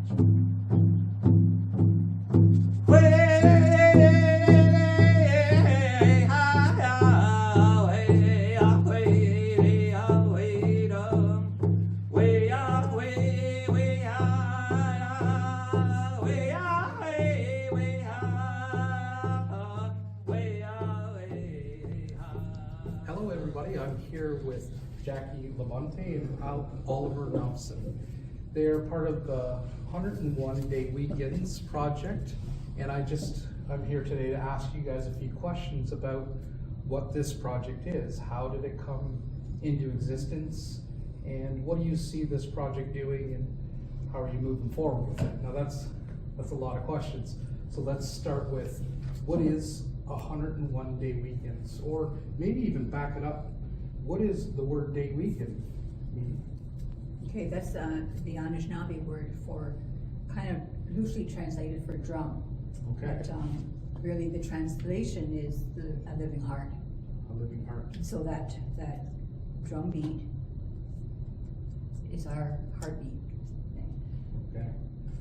Hello everybody, I'm here with Chanie Wenjack and Oliver Nelson. They are part of the 101 Deweguns project, and I'm here today to ask you guys a few questions about what this project is. How did it come into existence, and what do you see this project doing, and how are you moving forward with it? Now that's a lot of questions. So let's start with, what is 101 Deweguns, or maybe even back it up. What is the word Dewegun mean? Okay, that's the Anishinaabe word for, kind of loosely translated for drum. Okay. But really the translation is a living heart. A living heart. So that drum beat is our heartbeat. Okay.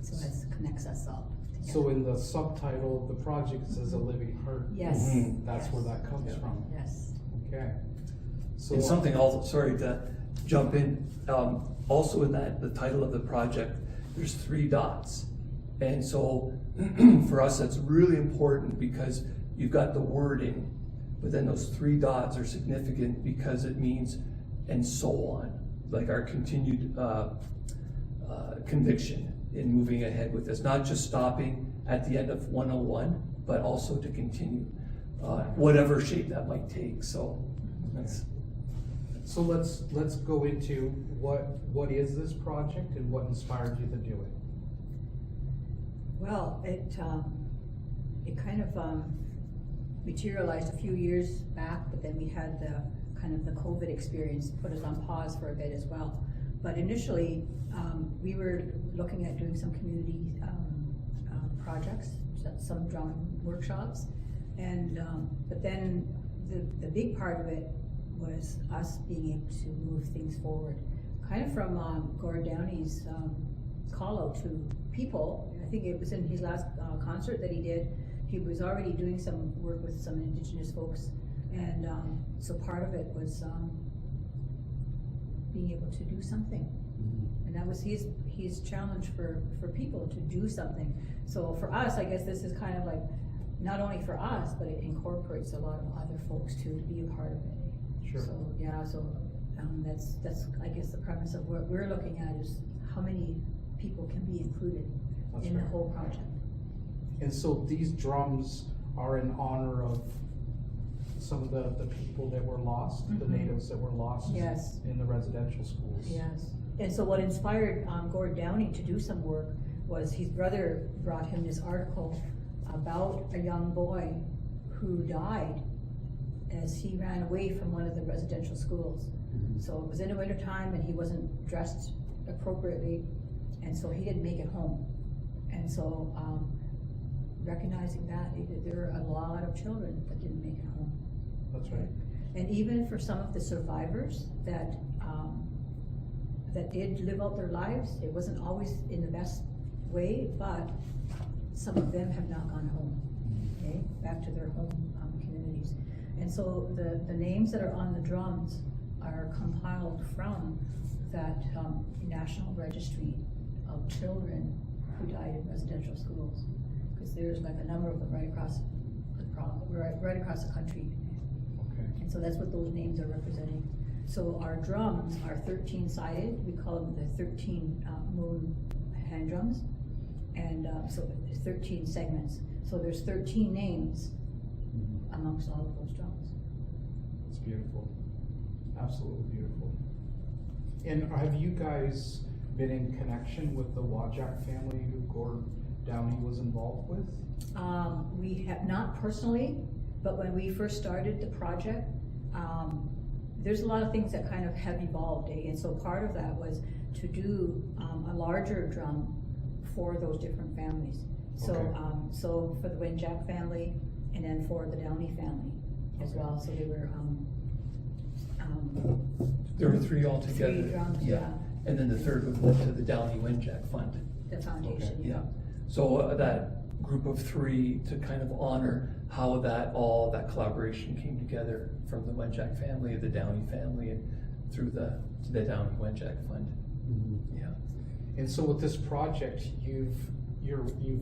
So that connects us all together. So in the subtitle of the project it says a living heart. Yes. That's Yes. where that comes from. Yes. Okay. So And something also, sorry to jump in, also in the title of the project, there's 3 dots. And so for us, that's really important because you've got the wording, but then those 3 dots are significant because it means, and so on, like our continued conviction in moving ahead with this, not just stopping at the end of 101, but also to continue, whatever shape that might take. So that's. So let's go into what is this project and what inspired you to do it. Well, it kind of materialized a few years back, but then we had the COVID experience put us on pause for a bit as well. But initially, we were looking at doing some community projects, some drum workshops, and but then the big part of it was us being able to move things forward, kind of from Gord Downie's call out to people. I think it was in his last concert that he did. He was already doing some work with some Indigenous folks, and so part of it was being able to do something, and that was his challenge for people to do something. So for us, I guess this is kind of like not only for us, but it incorporates a lot of other folks to be a part of it. Sure. So yeah, that's I guess the premise of what we're looking at is how many people can be included in the whole project. And so these drums are in honor of some of the people that were lost, the natives that were lost. Yes. In the residential schools. Yes. And so what inspired Gord Downie to do some work was his brother brought him this article about a young boy who died as he ran away from one of the residential schools. So it was in the winter time and he wasn't dressed appropriately, and so he didn't make it home. And so recognizing that, there were a lot of children that didn't make it home. That's right. And even for some of the survivors that did live out their lives, it wasn't always in the best way, but some of them have not gone home, okay, back to their home communities. And so the names that are on the drums are compiled from that National Registry of Children who died in residential schools, because there's like a number of them right across the country. Okay. And so that's what those names are representing. So our drums are 13-sided. We call them the 13 moon hand drums, and so 13 segments. So there's 13 names amongst all of those drums. It's beautiful. Absolutely beautiful. And have you guys been in connection with the Wenjack family who Gord Downie was involved with? We have not personally, but when we first started the project, there's a lot of things that kind of have evolved, and so part of that was to do a larger drum for those different families. So, Okay. so for the Wenjack family, and then for the Downie family as Okay. well. So they were There were 3 altogether. 3 drums, Yeah. yeah. and then the third would go to the Chanie Wenjack Fund. The foundation, Yeah, so that group of three to kind of honor how that collaboration came together from the Wenjack family, the Downie family, and through the Downie Wenjack Fund. Yeah. And so with this project, you've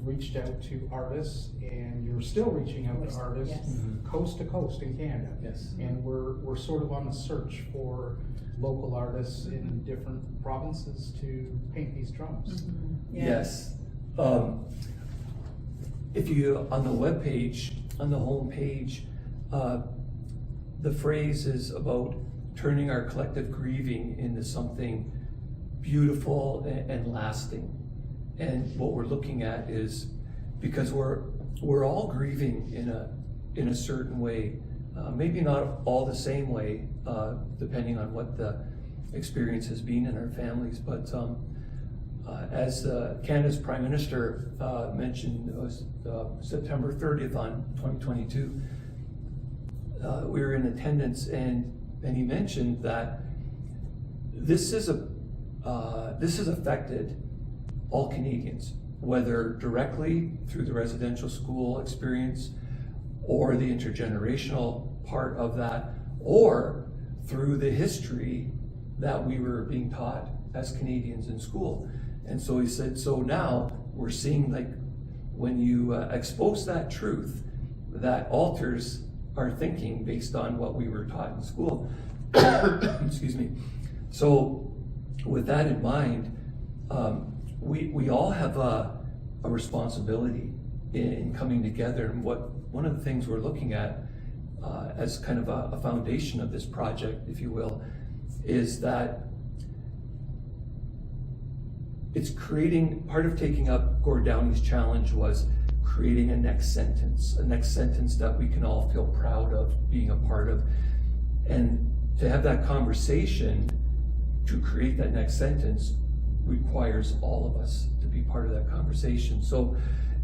reached out to artists, and you're still reaching out to artists Yes. coast to coast in Canada. Yes. And we're sort of on a search for local artists in different provinces to paint these drums. Mm-hmm. Yeah. Yes. If you, on the webpage, on the home page, the phrase is about turning our collective grieving into something beautiful and lasting. And what we're looking at is, because we're all grieving in a certain way, maybe not all the same way, depending on what the experience has been in our families, but as Canada's Prime Minister mentioned, it was September 30th on 2022, we were in attendance, and he mentioned that this has affected all Canadians, whether directly through the residential school experience or the intergenerational part of that, or through the history that we were being taught as Canadians in school. And so he said, so now we're seeing, like, when you expose that truth, that alters our thinking based on what we were taught in school. Excuse me. So with that in mind, we all have a responsibility in coming together. And one of the things we're looking at as kind of a foundation of this project, if you will, is that it's creating, part of taking up Gord Downie's challenge was creating a next sentence that we can all feel proud of being a part of. And to have that conversation, to create that next sentence, requires all of us to be part of that conversation. So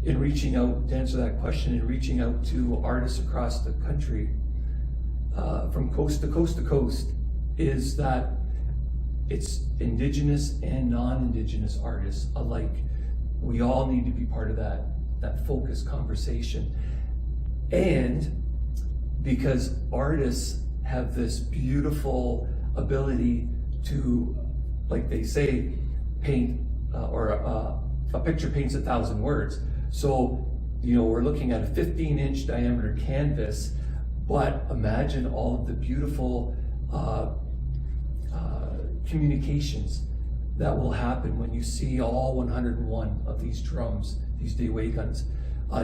in reaching out, to answer that question, in reaching out to artists across the country, from coast to coast to coast, is that it's Indigenous and non-Indigenous artists alike. We all need to be part of that focused conversation. And because artists have this beautiful ability to, like they say, paint, or a picture paints 1,000 words. So, we're looking at a 15-inch diameter canvas, but imagine all of the beautiful communications that will happen when you see all 101 of these drums, these Deweguns,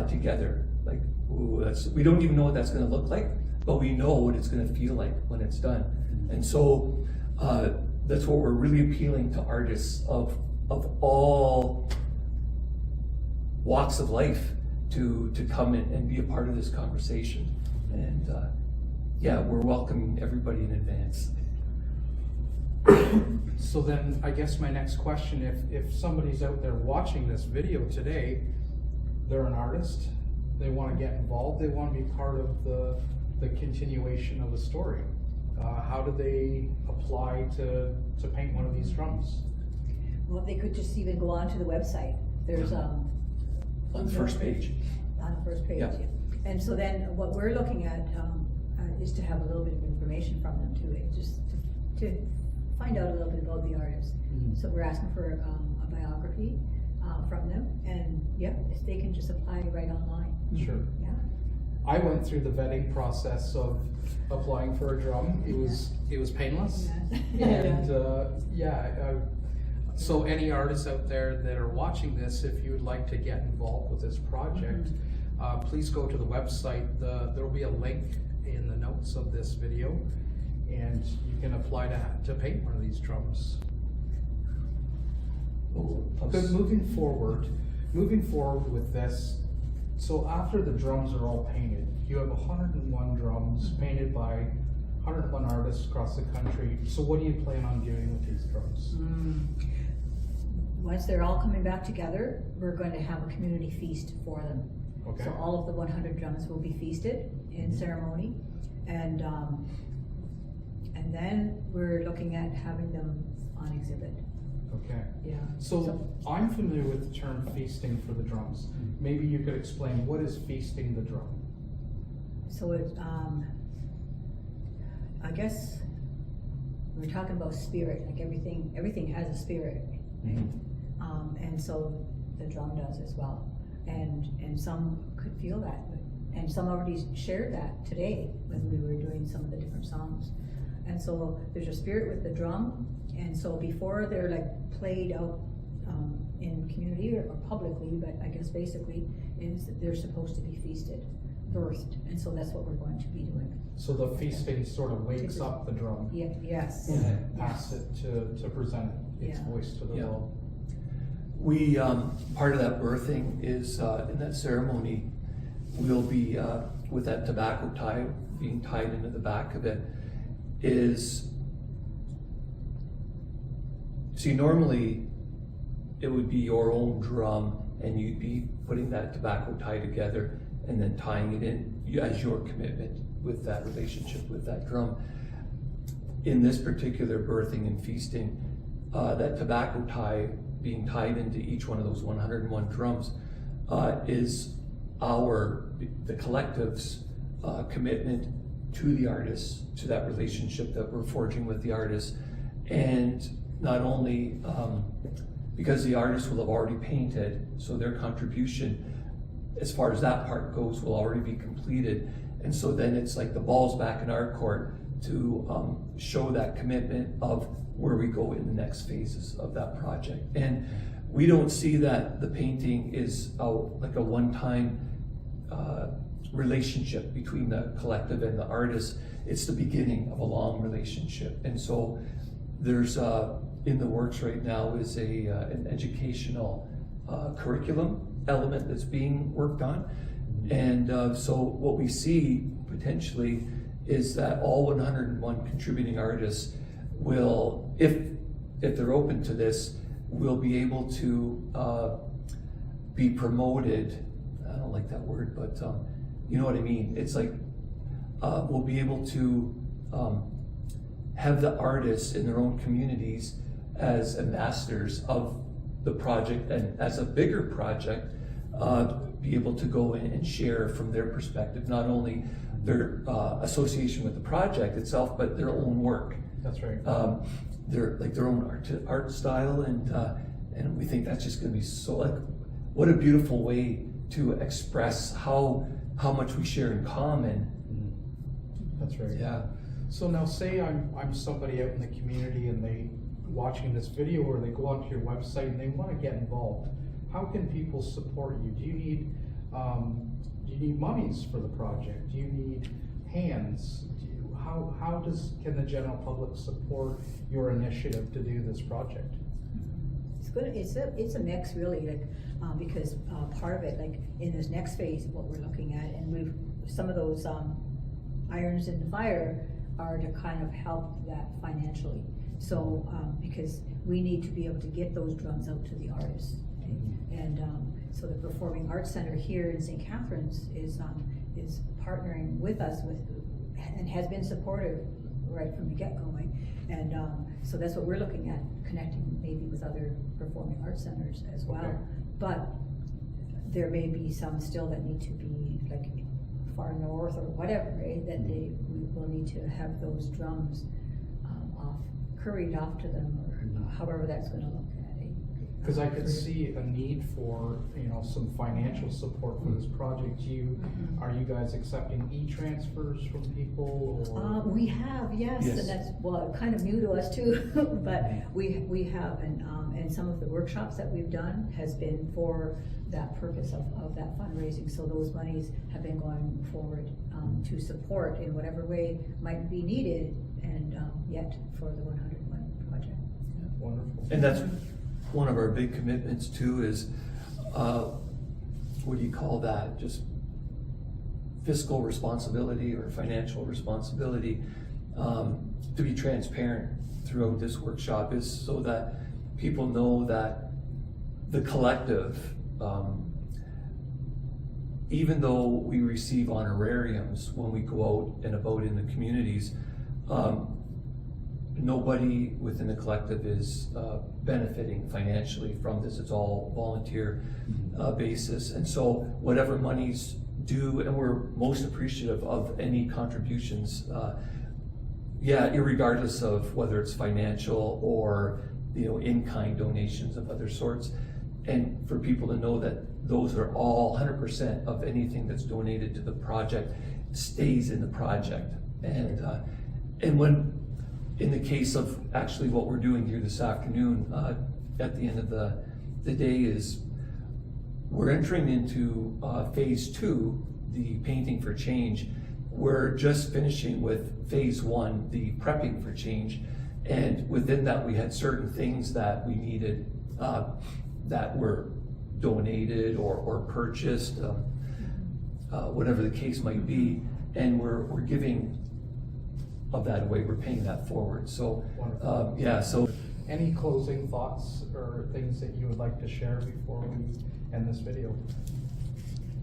together. Like, ooh, we don't even know what that's going to look like, but we know what it's going to feel like when it's done. And so that's what we're really appealing to artists of all walks of life to come in and be a part of this conversation. And we're welcoming everybody in advance. So then, I guess my next question, if somebody's out there watching this video today, they're an artist, they want to get involved, they want to be part of the continuation of the story, how do they apply to paint one of these drums? Well, they could just even go onto the website. There's On the first page. On the first page, Yeah. yeah. And so then what we're looking at is to have a little bit of information from them too, just to find out a little bit about the artist. Mm-hmm. So we're asking for a biography from them, and if they can just apply right online. Sure. Yeah. I went through the vetting process of applying for a drum. It was painless. Yeah. And so any artists out there that are watching this, if you would like to get involved with this project, please go to the website. There will be a link in the notes of this video, and you can apply to paint one of these drums. But moving forward with this, so after the drums are all painted, you have 101 drums painted by 101 artists across the country. So what do you plan on doing with these drums? Once they're all coming back together, we're going to have a community feast for them. Okay. So all of the 100 drums will be feasted in ceremony, and then we're looking at having them on exhibit. Okay. Yeah. So I'm familiar with the term feasting for the drums. Maybe you could explain, what is feasting the drum? So it, I guess we're talking about spirit, like everything has a spirit. And so the drum does as well. And some could feel that, and some already shared that today when we were doing some of the different songs. And so there's a spirit with the drum, and so before they're like played out in community or publicly, but I guess basically is that they're supposed to be feasted, birthed, and so that's what we're going to be doing. So the feasting sort of wakes up the drum Yeah, yes. and then asks it to present its Yeah. voice to the Yeah. world. We, part of that birthing is, in that ceremony, we'll be, with that tobacco tie being tied into the back of it, is, see, normally it would be your own drum and you'd be putting that tobacco tie together and then tying it in as your commitment with that relationship with that drum. In this particular birthing and feasting, that tobacco tie being tied into each one of those 101 drums is the collective's commitment to the artists, to that relationship that we're forging with the artists. And not only because the artists will have already painted, so their contribution as far as that part goes will already be completed. And so then it's like the ball's back in our court to show that commitment of where we go in the next phases of that project. And we don't see that the painting is like a one-time relationship between the collective and the artist. It's the beginning of a long relationship. And so there's in the works right now is an educational curriculum element that's being worked on. And so what we see potentially is that all 101 contributing artists will, if they're open to this, will be able to be promoted. I don't like that word, but you know what I mean. It's like we'll be able to have the artists in their own communities as ambassadors of the project, and as a bigger project, be able to go in and share from their perspective, not only their association with the project itself, but their own work. That's right. Their own art style, and we think that's just going to be so, like, what a beautiful way to express how much we share in common. That's right. Yeah. So now say I'm somebody out in the community and they watching this video, or they go onto your website and they want to get involved. How can people support you? Do you need monies for the project? Do you need hands? Can the general public support your initiative to do this project? It's good. It's a mix, really, like because part of it, like in this next phase, what we're looking at, and some of those irons in the fire are to kind of help that financially. So because we need to be able to get those drums out to the artists, okay? And so the Performing Arts Center here in St. Catharines is partnering with us and has been supportive right from the get-go. And so that's what we're looking at, connecting maybe with other performing arts centers as well. Okay. But there may be some still that need to be like far north or whatever, right? That we will need to have those drums curried off to them, or however that's going to look at it. Because I could see a need for some financial support for this project. Are you guys accepting e-transfers from people? Or? We have, yes, Yes. and that's kind of new to us too. But we have, and some of the workshops that we've done has been for that purpose of that fundraising. So those monies have been going forward to support in whatever way might be needed, and yet for the 101 project. Yeah, wonderful. And that's one of our big commitments too, is what do you call that? Just fiscal responsibility or financial responsibility, to be transparent throughout this workshop, is so that people know that the collective, even though we receive honorariums when we go out and about in the communities, nobody within the collective is benefiting financially from this. It's all volunteer basis. And so whatever monies due, and we're most appreciative of any contributions, irregardless of whether it's financial or in-kind donations of other sorts. And for people to know that those are all 100% of anything that's donated to the project stays in the project. And when, in the case of actually what we're doing here this afternoon, at the end of the day is we're entering into phase 2, the painting for change. We're just finishing with phase 1, the prepping for change. And within that, we had certain things that we needed that were donated or purchased, whatever the case might be. And we're giving of that away, we're paying that forward. So, so. Any closing thoughts or things that you would like to share before we end this video?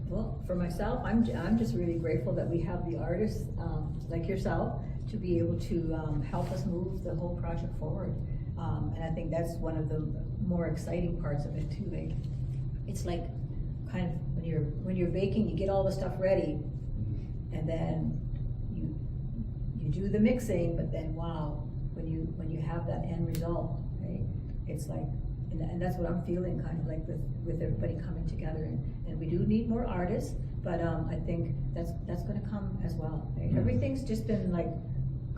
Well, for myself, I'm just really grateful that we have the artists like yourself to be able to help us move the whole project forward. And I think that's one of the more exciting parts of it too. Like, it's like kind of when you're baking, you get all the stuff ready, and then you do the mixing, but then wow, when you have that end result, right? It's like, and that's what I'm feeling kind of like with everybody coming together, and we do need more artists, but I think that's going to come as well. Right? Everything's just been like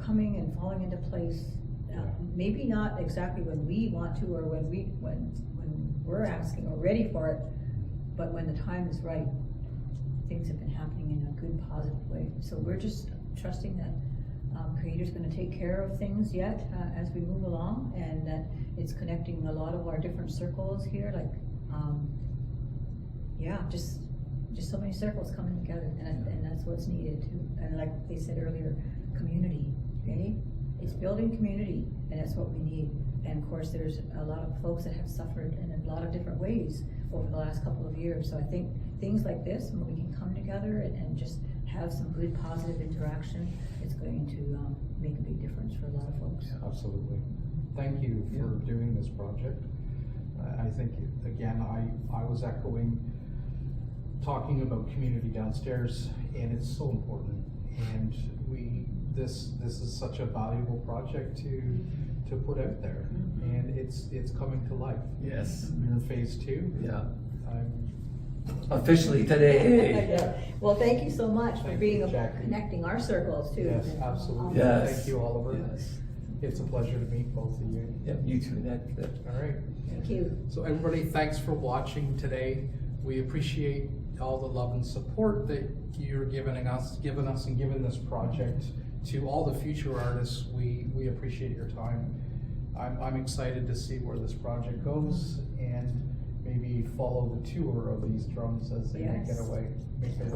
coming and falling into place. Maybe not exactly when we want to, or when we're asking or ready for it, but when the time is right, things have been happening in a good, positive way. So we're just trusting that Creator's going to take care of things yet as we move along, and that it's connecting a lot of our different circles here, like just so many circles coming together, and that's what's needed too. And like they said earlier, community, okay? It's building community, and that's what we need. And of course, there's a lot of folks that have suffered in a lot of different ways over the last couple of years. So I think things like this, when we can come together and just have some good positive interaction, it's going to make a big difference for a lot of folks. Yeah, absolutely. Thank you for doing this project. I think, again, I was talking about community downstairs, and it's so important. And this is such a valuable project to put out there, and it's coming to life. Yes. We're in phase 2. Yeah. Officially today. Yeah. Well, thank you so much for being Jackie. connecting our circles too. Yes, absolutely. Yes. Thank you, Oliver. Yes. It's a pleasure to meet both of you. Yep, you too, Ned. All right. Thank you. So everybody, thanks for watching today. We appreciate all the love and support that you're giving us and giving this project. To all the future artists, we appreciate your time. I'm excited to see where this project goes, and maybe follow the tour of these drums as they make their way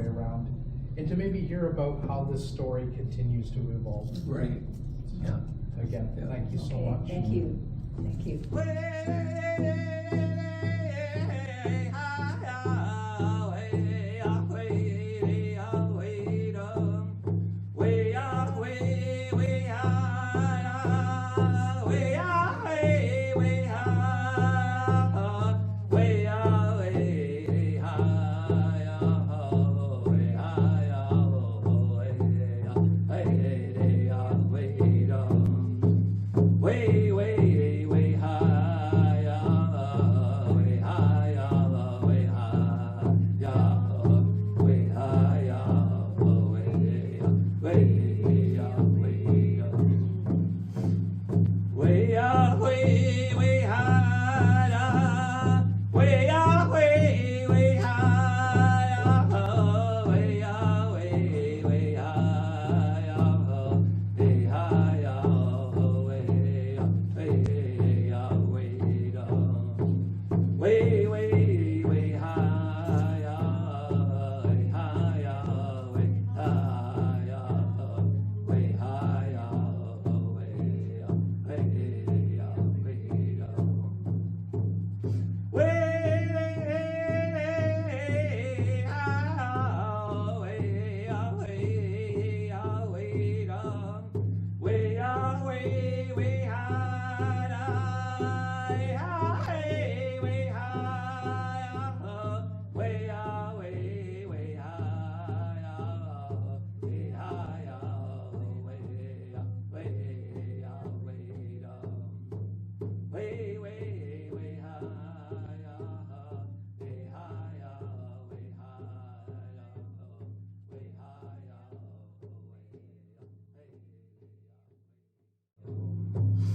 around, and to maybe hear about how this story continues to evolve. Right. Yeah. Again, thank you so much. Thank you. Thank you. Way, way, way high. way, way